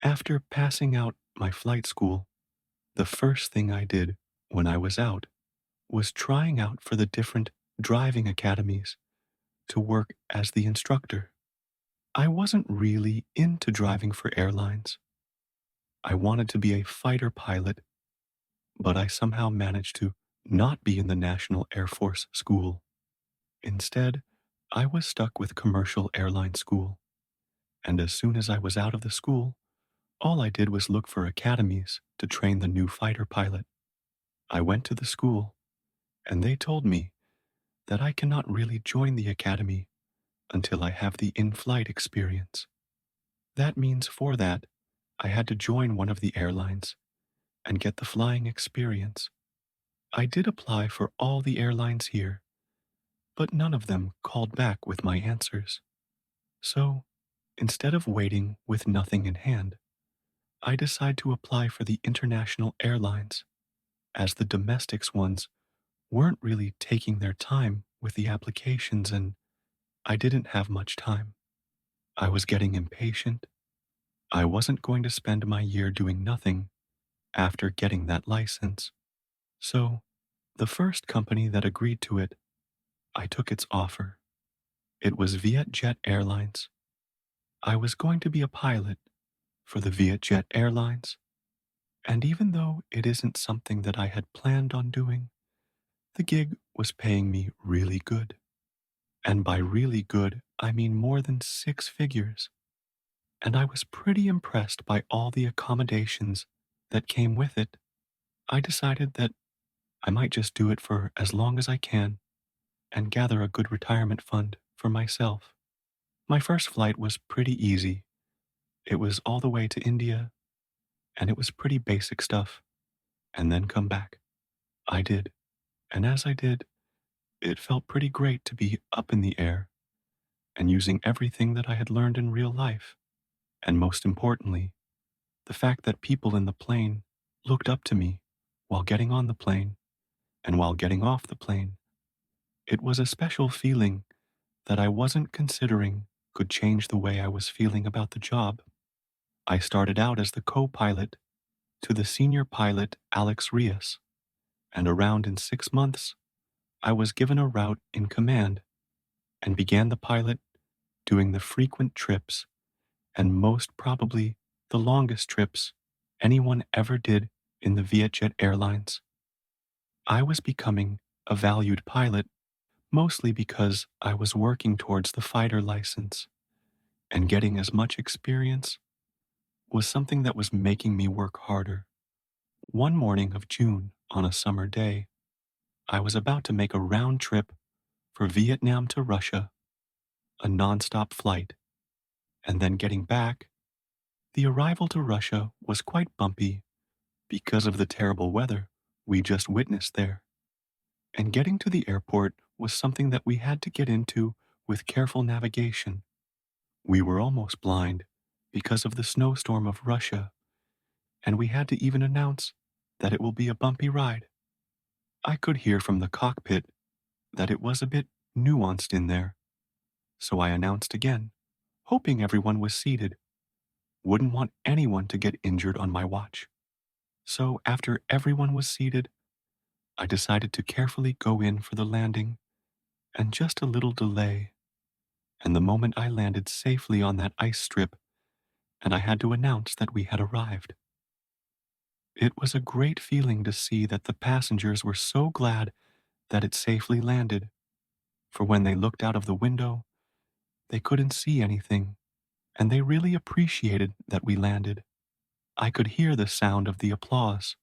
After passing out my flight school, the first thing I did when I was out was trying out for the different driving academies to work as the instructor. I wasn't really into driving for airlines. I wanted to be a fighter pilot, but I somehow managed to not be in the National Air Force School. Instead, I was stuck with commercial airline school. And as soon as I was out of the school, all I did was look for academies to train the new fighter pilot. I went to the school, and they told me that I cannot really join the academy until I have the in flight experience. That means for that, I had to join one of the airlines and get the flying experience. I did apply for all the airlines here, but none of them called back with my answers. So, instead of waiting with nothing in hand, I decided to apply for the international airlines, as the domestics ones weren't really taking their time with the applications and I didn't have much time. I was getting impatient. I wasn't going to spend my year doing nothing after getting that license. So, the first company that agreed to it, I took its offer. It was Vietjet Airlines. I was going to be a pilot for the Vietjet Airlines, and even though it isn't something that I had planned on doing, the gig was paying me really good. And by really good, I mean more than six figures. And I was pretty impressed by all the accommodations that came with it. I decided that I might just do it for as long as I can and gather a good retirement fund for myself. My first flight was pretty easy. It was all the way to India, and it was pretty basic stuff, and then come back. I did. And as I did, it felt pretty great to be up in the air and using everything that I had learned in real life. And most importantly, the fact that people in the plane looked up to me while getting on the plane and while getting off the plane. It was a special feeling that I wasn't considering could change the way I was feeling about the job. I started out as the co pilot to the senior pilot, Alex Rios, and around in 6 months, I was given a route in command and began the pilot doing the frequent trips and most probably the longest trips anyone ever did in the Vietjet Airlines. I was becoming a valued pilot mostly because I was working towards the fighter license, and getting as much experience was something that was making me work harder. One morning of June on a summer day, I was about to make a round trip for Vietnam to Russia, a nonstop flight, and then getting back. The arrival to Russia was quite bumpy because of the terrible weather we just witnessed there. And getting to the airport was something that we had to get into with careful navigation. We were almost blind because of the snowstorm of Russia, and we had to even announce that it will be a bumpy ride. I could hear from the cockpit that it was a bit nuanced in there, so I announced again, hoping everyone was seated. Wouldn't want anyone to get injured on my watch. So after everyone was seated, I decided to carefully go in for the landing and just a little delay. And the moment I landed safely on that ice strip, and I had to announce that we had arrived. It was a great feeling to see that the passengers were so glad that it safely landed, for when they looked out of the window, they couldn't see anything, and they really appreciated that we landed. I could hear the sound of the applause,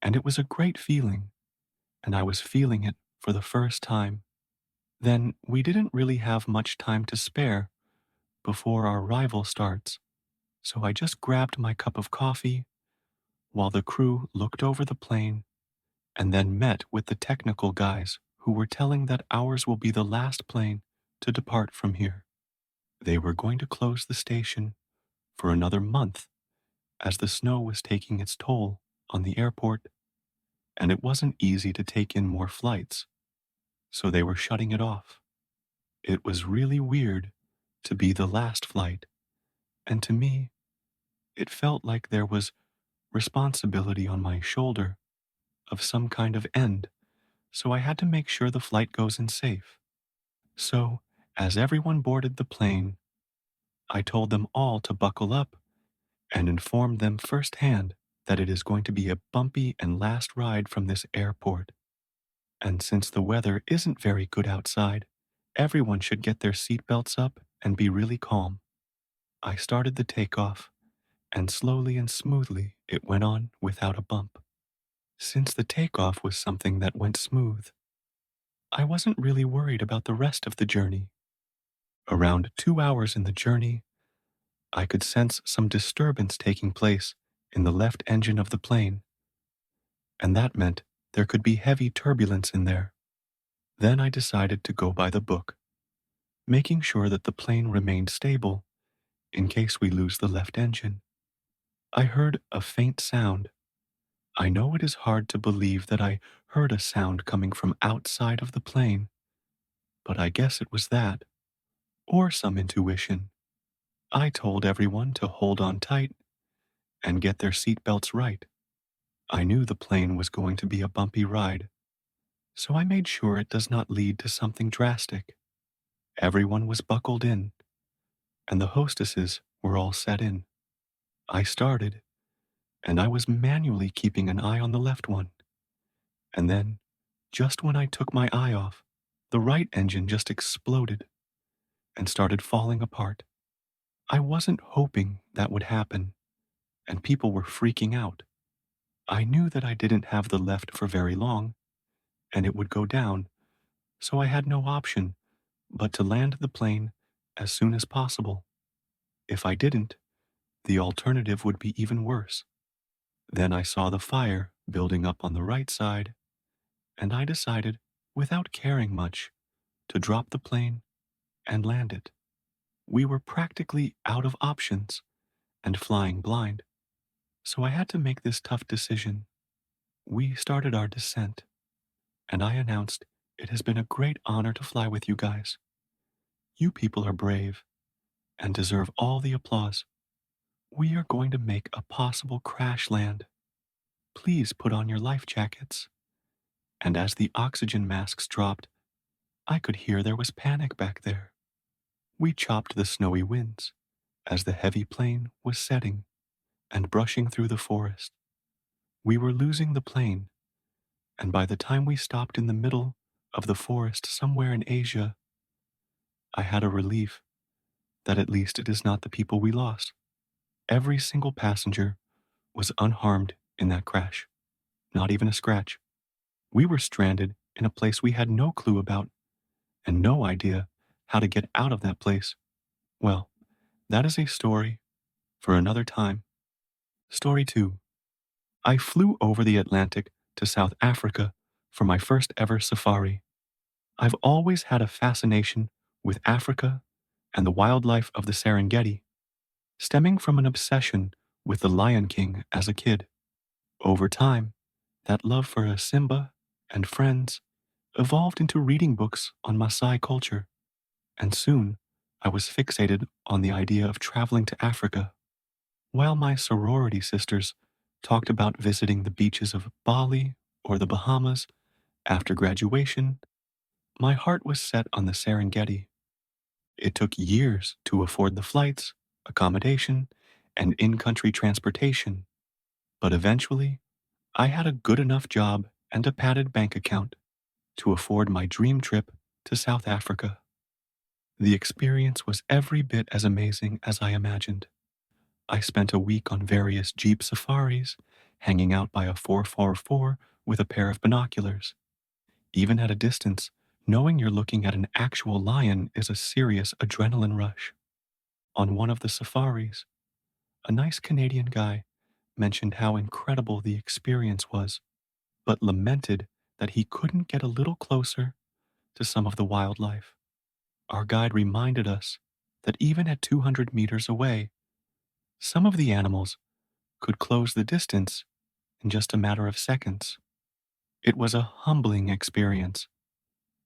and it was a great feeling, and I was feeling it for the first time. Then we didn't really have much time to spare before our arrival starts, so I just grabbed my cup of coffee while the crew looked over the plane and then met with the technical guys who were telling that ours will be the last plane to depart from here. They were going to close the station for another month as the snow was taking its toll on the airport, and it wasn't easy to take in more flights, so they were shutting it off. It was really weird to be the last flight, and to me, it felt like there was responsibility on my shoulder of some kind of end, so I had to make sure the flight goes in safe. So, as everyone boarded the plane, I told them all to buckle up and informed them firsthand that it is going to be a bumpy and last ride from this airport. And since the weather isn't very good outside, everyone should get their seatbelts up and be really calm. I started the takeoff, and slowly and smoothly it went on without a bump. Since the takeoff was something that went smooth, I wasn't really worried about the rest of the journey. Around 2 hours in the journey, I could sense some disturbance taking place in the left engine of the plane, and that meant there could be heavy turbulence in there. Then I decided to go by the book, making sure that the plane remained stable in case we lose the left engine. I heard a faint sound. I know it is hard to believe that I heard a sound coming from outside of the plane, but I guess it was that, or some intuition. I told everyone to hold on tight and get their seatbelts right. I knew the plane was going to be a bumpy ride, so I made sure it does not lead to something drastic. Everyone was buckled in, and the hostesses were all set in. I started, and I was manually keeping an eye on the left one. And then, just when I took my eye off, the right engine just exploded and started falling apart. I wasn't hoping that would happen, and people were freaking out. I knew that I didn't have the left for very long, and it would go down, so I had no option but to land the plane as soon as possible. If I didn't, the alternative would be even worse. Then I saw the fire building up on the right side, and I decided, without caring much, to drop the plane and land it. We were practically out of options and flying blind, so I had to make this tough decision. We started our descent, and I announced, "It has been a great honor to fly with you guys. You people are brave and deserve all the applause. We are going to make a possible crash land. Please put on your life jackets." And as the oxygen masks dropped, I could hear there was panic back there. We chopped the snowy winds as the heavy plane was setting and brushing through the forest. We were losing the plane, and by the time we stopped in the middle of the forest somewhere in Asia, I had a relief that at least it is not the people we lost. Every single passenger was unharmed in that crash, not even a scratch. We were stranded in a place we had no clue about and no idea how to get out of that place. Well, that is a story for another time. Story 2. I flew over the Atlantic to South Africa for my first ever safari. I've always had a fascination with Africa and the wildlife of the Serengeti, stemming from an obsession with the Lion King as a kid. Over time, that love for Simba and friends evolved into reading books on Maasai culture, and soon I was fixated on the idea of traveling to Africa. While my sorority sisters talked about visiting the beaches of Bali or the Bahamas after graduation, my heart was set on the Serengeti. It took years to afford the flights, accommodation, and in country transportation, but eventually I had a good enough job and a padded bank account to afford my dream trip to South Africa. The experience was every bit as amazing as I imagined. I spent a week on various jeep safaris, hanging out by a 444 with a pair of binoculars. Even at a distance, knowing you're looking at an actual lion is a serious adrenaline rush. On one of the safaris, a nice Canadian guy mentioned how incredible the experience was, but lamented that he couldn't get a little closer to some of the wildlife. Our guide reminded us that even at 200 meters away, some of the animals could close the distance in just a matter of seconds. It was a humbling experience,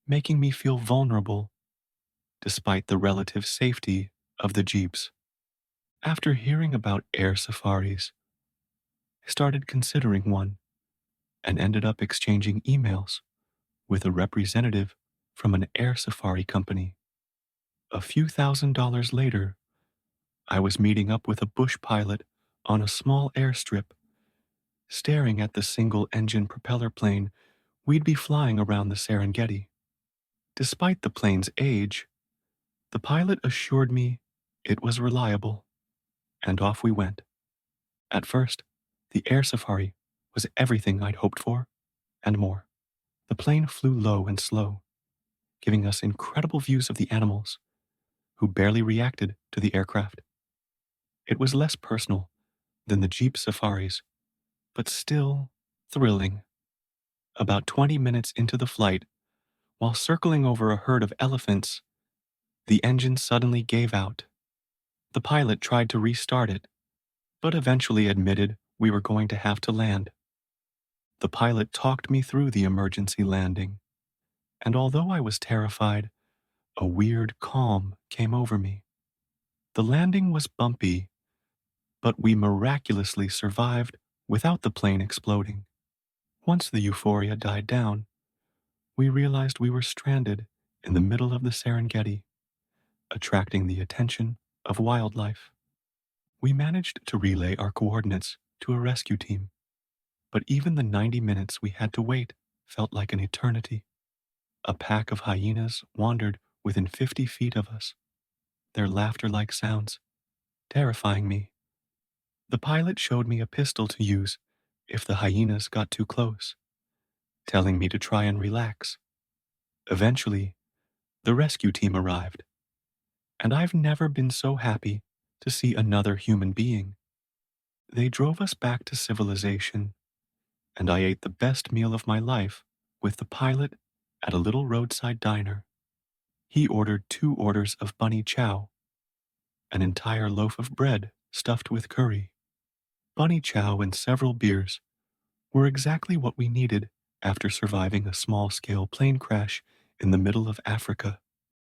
making me feel vulnerable despite the relative safety of the jeeps. After hearing about air safaris, I started considering one and ended up exchanging emails with a representative from an air safari company. A few $1,000s later, I was meeting up with a bush pilot on a small airstrip, staring at the single engine propeller plane we'd be flying around the Serengeti. Despite the plane's age, the pilot assured me it was reliable, and off we went. At first, the air safari was everything I'd hoped for and more. The plane flew low and slow, giving us incredible views of the animals, who barely reacted to the aircraft. It was less personal than the Jeep safaris, but still thrilling. About 20 minutes into the flight, while circling over a herd of elephants, the engine suddenly gave out. The pilot tried to restart it, but eventually admitted we were going to have to land. The pilot talked me through the emergency landing, and although I was terrified, a weird calm came over me. The landing was bumpy, but we miraculously survived without the plane exploding. Once the euphoria died down, we realized we were stranded in the middle of the Serengeti, attracting the attention of wildlife. We managed to relay our coordinates to a rescue team, but even the 90 minutes we had to wait felt like an eternity. A pack of hyenas wandered within 50 feet of us, their laughter-like sounds terrifying me. The pilot showed me a pistol to use if the hyenas got too close, telling me to try and relax. Eventually, the rescue team arrived, and I've never been so happy to see another human being. They drove us back to civilization, and I ate the best meal of my life with the pilot at a little roadside diner. He ordered 2 orders of bunny chow, an entire loaf of bread stuffed with curry. Bunny chow and several beers were exactly what we needed after surviving a small-scale plane crash in the middle of Africa.